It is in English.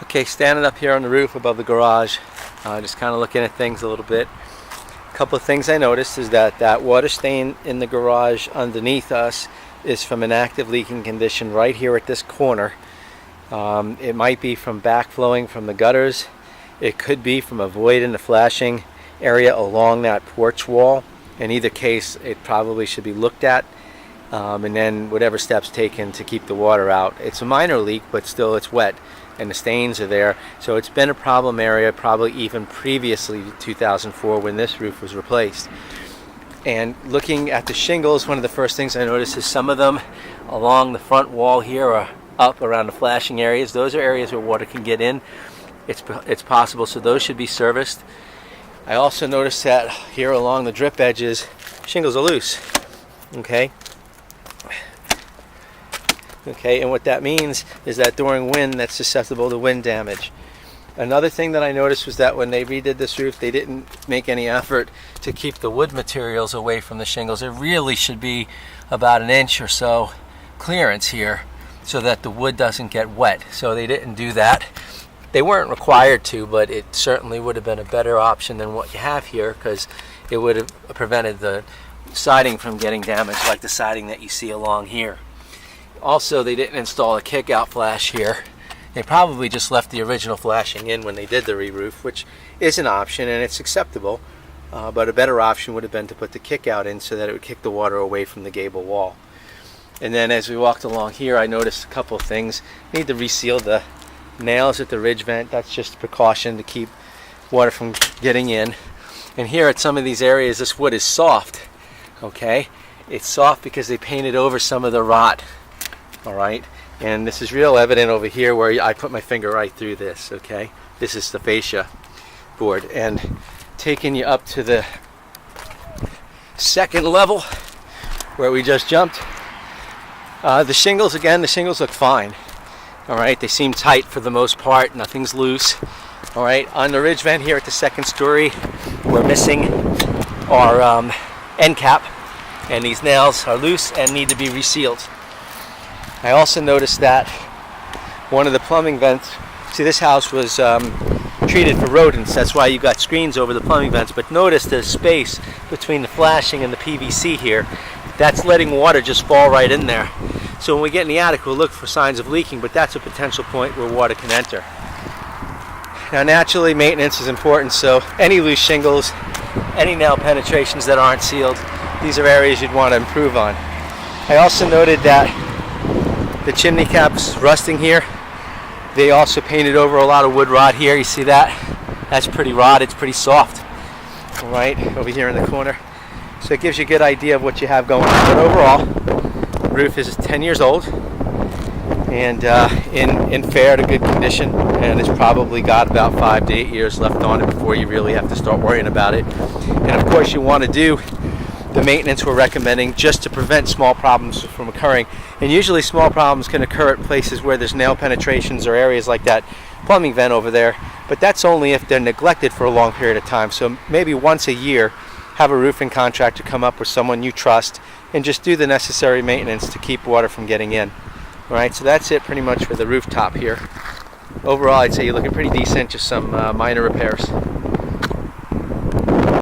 Okay, standing up here on the roof above the garage, just kind of looking at things a little bit. A couple of things I noticed is that water stain in the garage underneath us is from an active leaking condition right here at this corner. It might be from backflowing from the gutters. It could be from a void in the flashing area along that porch wall. In either case, it probably should be looked at, and then whatever steps taken to keep the water out. It's a minor leak, but still it's wet and the stains are there, so it's been a problem area probably even previously to 2004 when this roof was replaced. And looking at the shingles, one of the first things I noticed is some of them along the front wall here are up around the flashing areas. Those are areas where water can get in. It's possible, so those should be serviced. I also noticed that here along the drip edges, shingles are loose. Okay, and what that means is that during wind, that's susceptible to wind damage. Another thing that I noticed was that when they redid this roof, they didn't make any effort to keep the wood materials away from the shingles. It really should be about an inch or so clearance here so that the wood doesn't get wet. So they didn't do that. They weren't required to, but it certainly would have been a better option than what you have here, because it would have prevented the siding from getting damaged like the siding that you see along here. Also, they didn't install a kick-out flash here. They probably just left the original flashing in when they did the re-roof, which is an option and it's acceptable, but a better option would have been to put the kick-out in so that it would kick the water away from the gable wall. And then as we walked along here, I noticed a couple of things. Need to reseal the nails at the ridge vent. That's just a precaution to keep water from getting in. And here at some of these areas, this wood is soft. Okay, it's soft because they painted over some of the rot. All right, and this is real evident over here where I put my finger right through this. Okay, this is the fascia board, and taking you up to the second level where we just jumped. The shingles, again, the shingles look fine. All right, they seem tight for the most part. Nothing's loose. All right, on the ridge vent here at the second story, we're missing our end cap, and these nails are loose and need to be resealed. I also noticed that one of the plumbing vents, see, this house was treated for rodents, that's why you got screens over the plumbing vents, but notice there's space between the flashing and the PVC here. That's letting water just fall right in there. So when we get in the attic, we'll look for signs of leaking, but that's a potential point where water can enter. Now naturally, maintenance is important, so any loose shingles, any nail penetrations that aren't sealed, these are areas you'd want to improve on. I also noted that the chimney cap's rusting here. They also painted over a lot of wood rot here. You see that? That's pretty rot. It's pretty soft. All right, over here in the corner. So it gives you a good idea of what you have going on. But overall, the roof is 10 years old and in fair to good condition, and it's probably got about 5 to 8 years left on it before you really have to start worrying about it. And of course, you want to do the maintenance we're recommending just to prevent small problems from occurring. And usually small problems can occur at places where there's nail penetrations or areas like that plumbing vent over there, but that's only if they're neglected for a long period of time. So maybe once a year, have a roofing contractor come up with someone you trust and just do the necessary maintenance to keep water from getting in. All right, so that's it pretty much for the rooftop here. Overall, I'd say you're looking pretty decent, just some minor repairs.